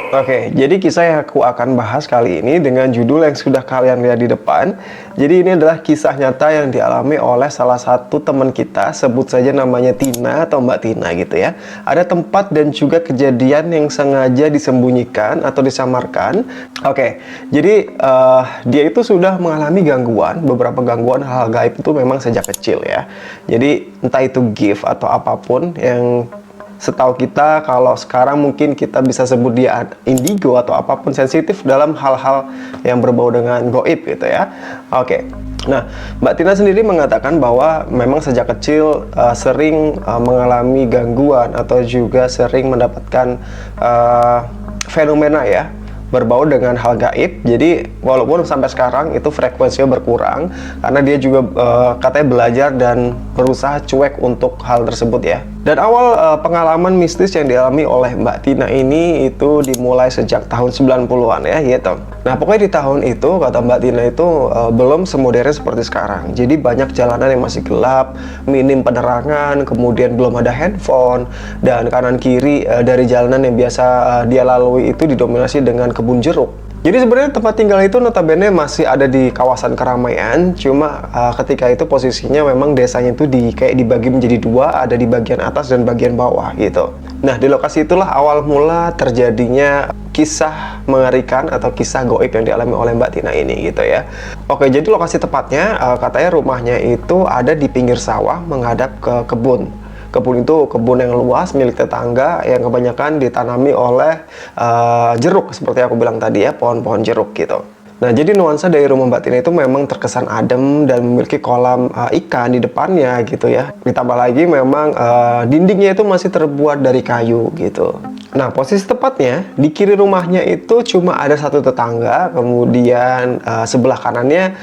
Oke, jadi kisah yang aku akan bahas kali ini dengan judul yang sudah kalian lihat di depan. Jadi ini adalah kisah nyata yang dialami oleh salah satu teman kita, sebut saja namanya Tina atau Mbak Tina gitu ya. Ada tempat dan juga kejadian yang sengaja disembunyikan atau disamarkan. Oke, jadi dia itu sudah mengalami gangguan, beberapa gangguan hal gaib itu memang sejak kecil ya. Jadi entah itu gift atau apapun yang setahu kita, kalau sekarang mungkin kita bisa sebut dia indigo atau apapun, sensitif dalam hal-hal yang berbau dengan goib gitu ya. Oke. Nah, Mbak Tina sendiri mengatakan bahwa memang sejak kecil sering mengalami gangguan atau juga sering mendapatkan fenomena ya berbau dengan hal gaib. Jadi walaupun sampai sekarang itu frekuensinya berkurang karena dia juga katanya belajar dan berusaha cuek untuk hal tersebut ya. Dan awal pengalaman mistis yang dialami oleh Mbak Tina ini itu dimulai sejak tahun 90-an ya gitu. Nah pokoknya di tahun itu kata Mbak Tina itu belum semodern seperti sekarang. Jadi banyak jalanan yang masih gelap, minim penerangan, kemudian belum ada handphone, dan kanan kiri dari jalanan yang biasa dia lalui itu didominasi dengan kebun jeruk. Jadi sebenarnya tempat tinggal itu notabene masih ada di kawasan keramaian, cuma ketika itu posisinya memang desanya itu kayak dibagi menjadi dua, ada di bagian atas dan bagian bawah gitu. Nah di lokasi itulah awal mula terjadinya kisah mengerikan atau kisah goib yang dialami oleh Mbak Tina ini gitu ya. Oke, jadi lokasi tepatnya katanya rumahnya itu ada di pinggir sawah menghadap ke kebun. Kebun itu kebun yang luas milik tetangga yang kebanyakan ditanami oleh jeruk seperti aku bilang tadi ya, pohon-pohon jeruk gitu. Nah, jadi nuansa dari rumah Mbak Tina itu memang terkesan adem dan memiliki kolam ikan di depannya gitu ya. Ditambah lagi memang dindingnya itu masih terbuat dari kayu gitu. Nah, posisi tepatnya di kiri rumahnya itu cuma ada satu tetangga, kemudian sebelah kanannya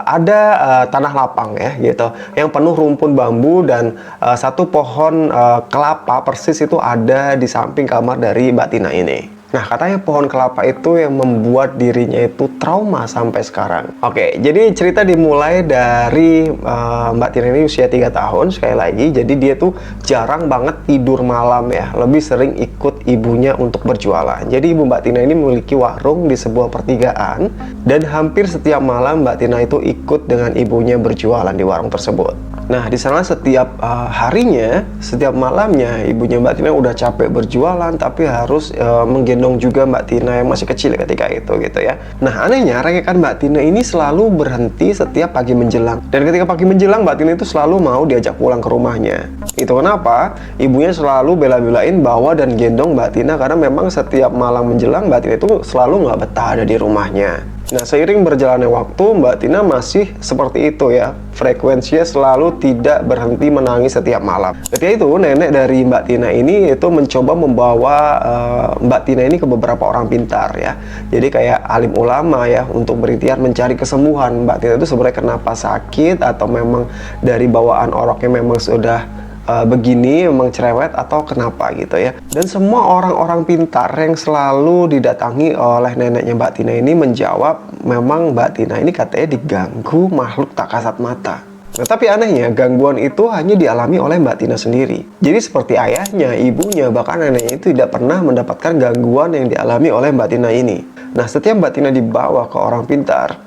ada tanah lapang ya gitu, yang penuh rumpun bambu, dan satu pohon kelapa persis itu ada di samping kamar dari Mbak Tina ini. Nah, katanya pohon kelapa itu yang membuat dirinya itu trauma sampai sekarang. Oke, jadi cerita dimulai dari Mbak Tina ini usia 3 tahun, sekali lagi. Jadi dia tuh jarang banget tidur malam ya, lebih sering ikut ibunya untuk berjualan. Jadi ibu Mbak Tina ini memiliki warung di sebuah pertigaan, dan hampir setiap malam Mbak Tina itu ikut dengan ibunya berjualan di warung tersebut. Nah, di sana setiap harinya, setiap malamnya, ibunya Mbak Tina udah capek berjualan, tapi harus menggendong juga Mbak Tina yang masih kecil ketika itu gitu ya. Nah, anehnya rekan Mbak Tina ini selalu berhenti setiap pagi menjelang. Dan ketika pagi menjelang, Mbak Tina itu selalu mau diajak pulang ke rumahnya. Itu kenapa ibunya selalu bela-belain bawa dan gendong Mbak Tina, karena memang setiap malam menjelang Mbak Tina itu selalu nggak betah ada di rumahnya. Nah, seiring berjalannya waktu, Mbak Tina masih seperti itu ya. Frekuensinya selalu tidak berhenti menangis setiap malam. Ketika itu, nenek dari Mbak Tina ini itu mencoba membawa Mbak Tina ini ke beberapa orang pintar ya. Jadi kayak alim ulama ya, untuk berikhtiar mencari kesembuhan. Mbak Tina itu sebenarnya kenapa sakit, atau memang dari bawaan oroknya memang sudah begini, memang cerewet, atau kenapa gitu ya. Dan semua orang-orang pintar yang selalu didatangi oleh neneknya Mbak Tina ini menjawab memang Mbak Tina ini katanya diganggu makhluk tak kasat mata. Nah, tapi anehnya gangguan itu hanya dialami oleh Mbak Tina sendiri. Jadi seperti ayahnya, ibunya, bahkan neneknya itu tidak pernah mendapatkan gangguan yang dialami oleh Mbak Tina ini. Nah, setiap Mbak Tina dibawa ke orang pintar,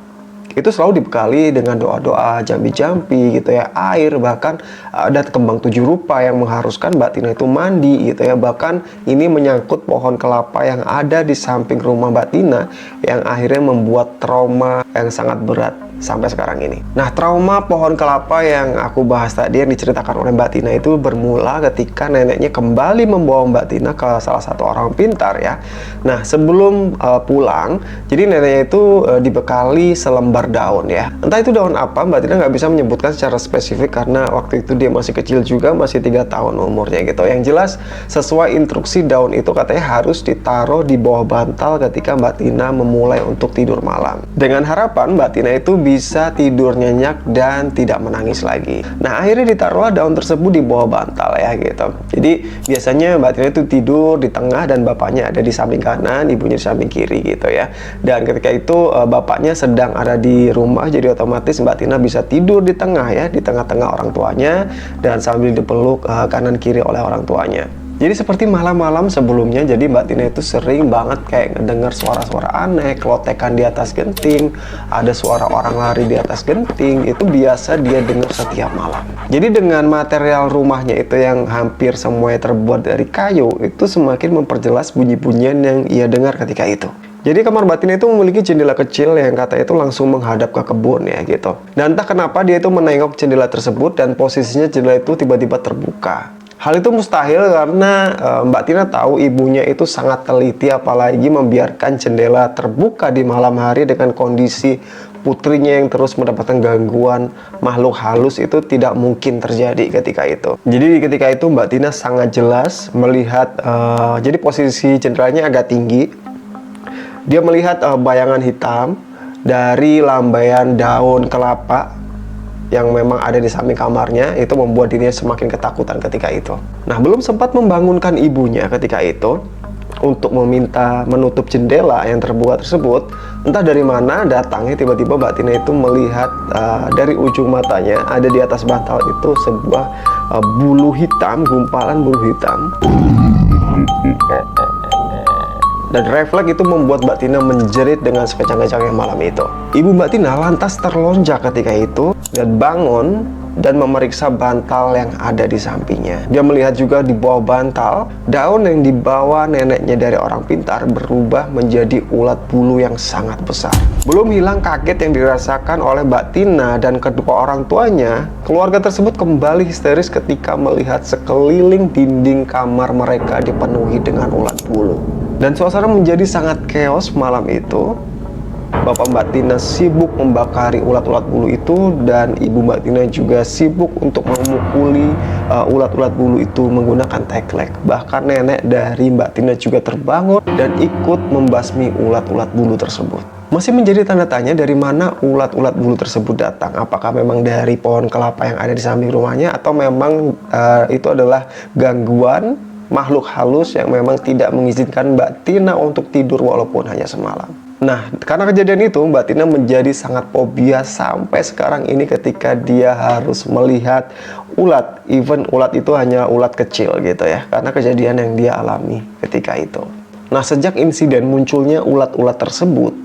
itu selalu dibekali dengan doa-doa, jampi-jampi gitu ya, air, bahkan ada kembang 7 rupa yang mengharuskan Mbak Tina itu mandi gitu ya. Bahkan ini menyangkut pohon kelapa yang ada di samping rumah Mbak Tina, yang akhirnya membuat trauma yang sangat berat sampai sekarang ini. Nah, trauma pohon kelapa yang aku bahas tadi yang diceritakan oleh Mbak Tina itu bermula ketika neneknya kembali membawa Mbak Tina ke salah satu orang pintar ya. Nah, sebelum pulang, jadi neneknya itu dibekali selembar daun ya. Entah itu daun apa, Mbak Tina nggak bisa menyebutkan secara spesifik karena waktu itu dia masih kecil juga, masih 3 tahun umurnya gitu. Yang jelas sesuai instruksi, daun itu katanya harus ditaruh di bawah bantal ketika Mbak Tina memulai untuk tidur malam. Dengan harapan Mbak Tina itu bisa tidur nyenyak dan tidak menangis lagi. Nah, akhirnya ditaruhlah daun tersebut di bawah bantal ya gitu. Jadi biasanya Mbak Tina itu tidur di tengah dan bapaknya ada di samping kanan, ibunya di samping kiri gitu ya. Dan ketika itu bapaknya sedang ada di rumah, jadi otomatis Mbak Tina bisa tidur di tengah ya, di tengah-tengah orang tuanya dan sambil dipeluk kanan kiri oleh orang tuanya. Jadi seperti malam-malam sebelumnya, jadi Mbak Tina itu sering banget kayak ngedengar suara-suara aneh, kelotekan di atas genting, ada suara orang lari di atas genting, itu biasa dia dengar setiap malam. Jadi dengan material rumahnya itu yang hampir semuanya terbuat dari kayu, itu semakin memperjelas bunyi-bunyian yang ia dengar ketika itu. Jadi kamar Mbak Tina itu memiliki jendela kecil yang katanya itu langsung menghadap ke kebun ya gitu. Dan entah kenapa dia itu menengok jendela tersebut dan posisinya jendela itu tiba-tiba terbuka. Hal itu mustahil karena Mbak Tina tahu ibunya itu sangat teliti, apalagi membiarkan jendela terbuka di malam hari dengan kondisi putrinya yang terus mendapatkan gangguan makhluk halus itu tidak mungkin terjadi ketika itu. Jadi ketika itu Mbak Tina sangat jelas melihat, jadi posisi jendelanya agak tinggi. Dia melihat bayangan hitam dari lambaian daun kelapa yang memang ada di samping kamarnya, itu membuat dirinya semakin ketakutan ketika itu. Nah, belum sempat membangunkan ibunya ketika itu untuk meminta menutup jendela yang terbuka tersebut, entah dari mana datangnya tiba-tiba Mbak Tina itu melihat dari ujung matanya ada di atas bantal itu sebuah bulu hitam, gumpalan bulu hitam. Dan refleks itu membuat Mbak Tina menjerit dengan sekencang-kencangnya malam itu. Ibu Mbak Tina lantas terlonjak ketika itu dan bangun dan memeriksa bantal yang ada di sampingnya. Dia melihat juga di bawah bantal, daun yang dibawa neneknya dari orang pintar berubah menjadi ulat bulu yang sangat besar. Belum hilang kaget yang dirasakan oleh Mbak Tina dan kedua orang tuanya, keluarga tersebut kembali histeris ketika melihat sekeliling dinding kamar mereka dipenuhi dengan ulat bulu. Dan suasana menjadi sangat chaos malam itu. Bapak Mbak Tina sibuk membakari ulat-ulat bulu itu dan ibu Mbak Tina juga sibuk untuk memukuli ulat-ulat bulu itu menggunakan teklek. Bahkan nenek dari Mbak Tina juga terbangun dan ikut membasmi ulat-ulat bulu tersebut. Masih menjadi tanda tanya dari mana ulat-ulat bulu tersebut datang. Apakah memang dari pohon kelapa yang ada di samping rumahnya atau memang itu adalah gangguan makhluk halus yang memang tidak mengizinkan Mbak Tina untuk tidur walaupun hanya semalam. Nah, karena kejadian itu Mbak Tina menjadi sangat fobia sampai sekarang ini ketika dia harus melihat ulat. Even ulat itu hanya ulat kecil gitu ya, karena kejadian yang dia alami ketika itu. Nah, sejak insiden munculnya ulat-ulat tersebut,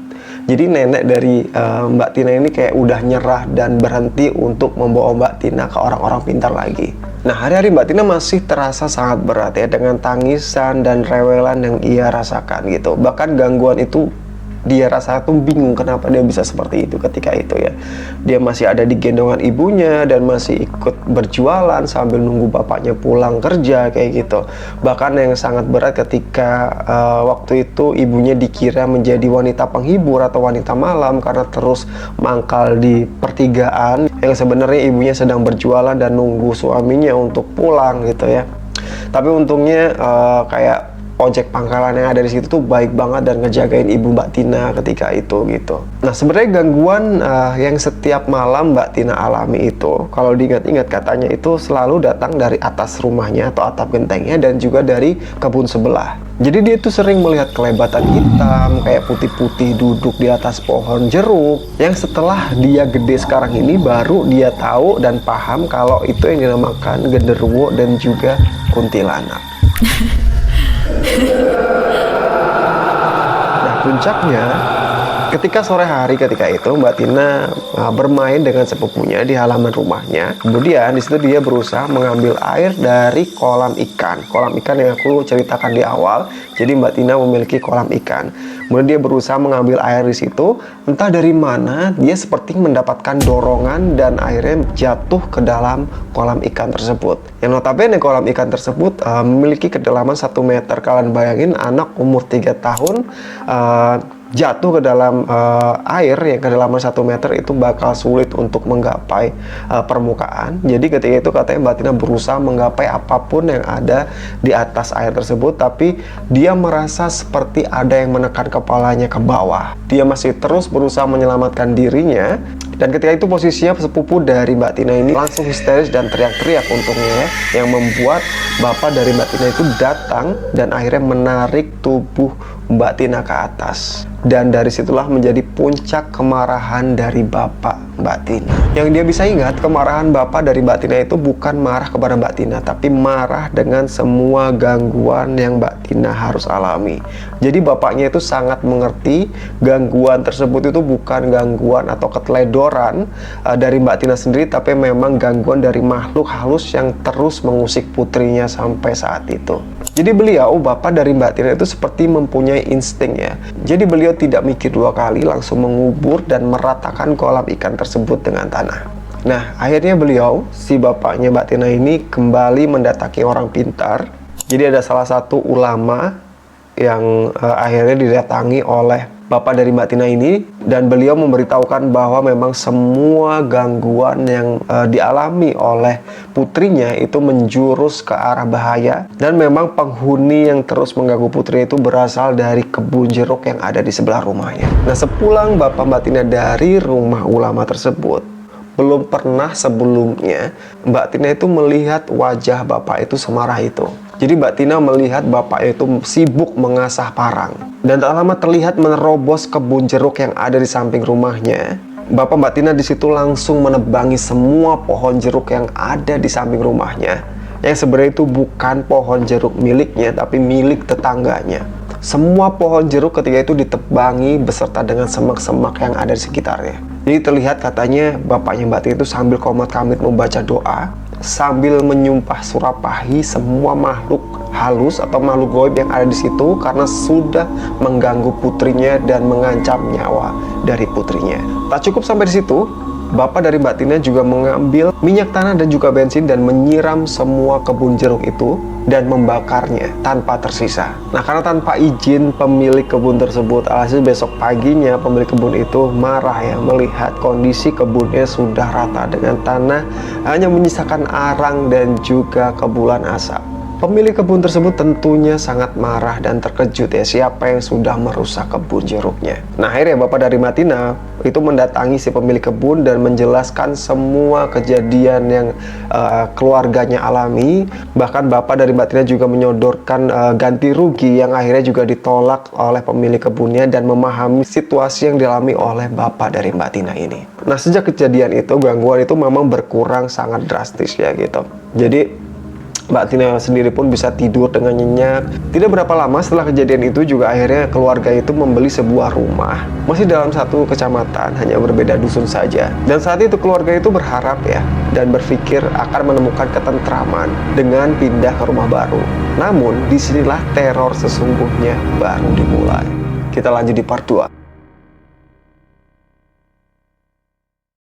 jadi nenek dari Mbak Tina ini kayak udah nyerah dan berhenti untuk membawa Mbak Tina ke orang-orang pintar lagi. Nah, hari-hari Mbak Tina masih terasa sangat berat ya, dengan tangisan dan rewelan yang ia rasakan gitu. Bahkan gangguan itu dia rasa tuh bingung kenapa dia bisa seperti itu ketika itu ya. Dia masih ada di gendongan ibunya dan masih ikut berjualan sambil nunggu bapaknya pulang kerja kayak gitu. Bahkan yang sangat berat ketika waktu itu ibunya dikira menjadi wanita penghibur atau wanita malam karena terus mangkal di pertigaan, yang sebenarnya ibunya sedang berjualan dan nunggu suaminya untuk pulang gitu ya. Tapi untungnya kayak ojek pangkalan yang ada di situ tuh baik banget dan ngejagain ibu Mbak Tina ketika itu gitu. Nah, sebenarnya gangguan yang setiap malam Mbak Tina alami itu, kalau diingat-ingat katanya itu selalu datang dari atas rumahnya atau atap gentengnya dan juga dari kebun sebelah. Jadi dia tuh sering melihat kelebatan hitam kayak putih-putih duduk di atas pohon jeruk, yang setelah dia gede sekarang ini baru dia tahu dan paham kalau itu yang dinamakan genderuwo dan juga kuntilanak. Nah, puncaknya ketika sore hari ketika itu Mbak Tina bermain dengan sepupunya di halaman rumahnya. Kemudian di situ dia berusaha mengambil air dari kolam ikan. Kolam ikan yang aku ceritakan di awal. Jadi Mbak Tina memiliki kolam ikan. Kemudian dia berusaha mengambil air di situ. Entah dari mana dia seperti mendapatkan dorongan dan airnya jatuh ke dalam kolam ikan tersebut. Yang notabene kolam ikan tersebut memiliki kedalaman 1 meter. Kalian bayangin anak umur 3 tahun jatuh ke dalam air yang kedalaman 1 meter itu bakal sulit untuk menggapai permukaan. Jadi ketika itu katanya Mbak Tina berusaha menggapai apapun yang ada di atas air tersebut, tapi dia merasa seperti ada yang menekan kepalanya ke bawah. Dia masih terus berusaha menyelamatkan dirinya Dan ketika itu posisinya sepupu dari Mbak Tina ini langsung histeris dan teriak-teriak untungnya, yang membuat bapak dari Mbak Tina itu datang dan akhirnya menarik tubuh Mbak Tina ke atas. Dan dari situlah menjadi puncak kemarahan dari bapak Mbak Tina. Yang dia bisa ingat, kemarahan bapak dari Mbak Tina itu bukan marah kepada Mbak Tina, tapi marah dengan semua gangguan yang Mbak Tina harus alami. Jadi bapaknya itu sangat mengerti gangguan tersebut itu bukan gangguan atau keteledoran dari Mbak Tina sendiri, tapi memang gangguan dari makhluk halus yang terus mengusik putrinya sampai saat itu. Jadi beliau, bapak dari Mbak Tina itu seperti mempunyai insting ya. Jadi beliau tidak mikir dua kali, langsung mengubur dan meratakan kolam ikan tersebut dengan tanah. Nah, akhirnya beliau, si bapaknya Mbak Tina ini kembali mendatangi orang pintar. Jadi ada salah satu ulama yang akhirnya didatangi oleh bapak dari Mbak Tina ini, dan beliau memberitahukan bahwa memang semua gangguan yang dialami oleh putrinya itu menjurus ke arah bahaya, dan memang penghuni yang terus mengganggu putri itu berasal dari kebun jeruk yang ada di sebelah rumahnya. Nah, sepulang bapak Mbak Tina dari rumah ulama tersebut, belum pernah sebelumnya Mbak Tina itu melihat wajah bapak itu semarah itu. Jadi Mbak Tina melihat bapak itu sibuk mengasah parang, dan tak lama terlihat menerobos kebun jeruk yang ada di samping rumahnya. Bapak Mbak Tina di situ langsung menebangi semua pohon jeruk yang ada di samping rumahnya, yang sebenarnya itu bukan pohon jeruk miliknya, tapi milik tetangganya. Semua pohon jeruk ketika itu ditebangi beserta dengan semak-semak yang ada di sekitarnya. Jadi terlihat katanya bapaknya Mbak Tina itu sambil komat-kamit membaca doa, sambil menyumpah surapahi semua makhluk halus atau makhluk gaib yang ada di situ karena sudah mengganggu putrinya dan mengancam nyawa dari putrinya. Tak cukup sampai di situ, bapak dari Mbak Tina juga mengambil minyak tanah dan juga bensin dan menyiram semua kebun jeruk itu dan membakarnya tanpa tersisa. Nah, karena tanpa izin pemilik kebun tersebut, alhasil besok paginya pemilik kebun itu marah ya melihat kondisi kebunnya sudah rata dengan tanah, hanya menyisakan arang dan juga kepulan asap. Pemilik kebun tersebut tentunya sangat marah dan terkejut ya, siapa yang sudah merusak kebun jeruknya. Nah, akhirnya bapak dari Mbak Tina itu mendatangi si pemilik kebun dan menjelaskan semua kejadian yang keluarganya alami. Bahkan bapak dari Mbak Tina juga menyodorkan ganti rugi yang akhirnya juga ditolak oleh pemilik kebunnya dan memahami situasi yang dialami oleh bapak dari Mbak Tina ini. Nah, sejak kejadian itu gangguan itu memang berkurang sangat drastis ya gitu. Jadi Mbak Tina sendiri pun bisa tidur dengan nyenyak. Tidak berapa lama setelah kejadian itu juga akhirnya keluarga itu membeli sebuah rumah masih dalam satu kecamatan, hanya berbeda dusun saja. Dan saat itu keluarga itu berharap ya dan berpikir akan menemukan ketentraman dengan pindah ke rumah baru. Namun disinilah teror sesungguhnya baru dimulai. Kita lanjut di part 2.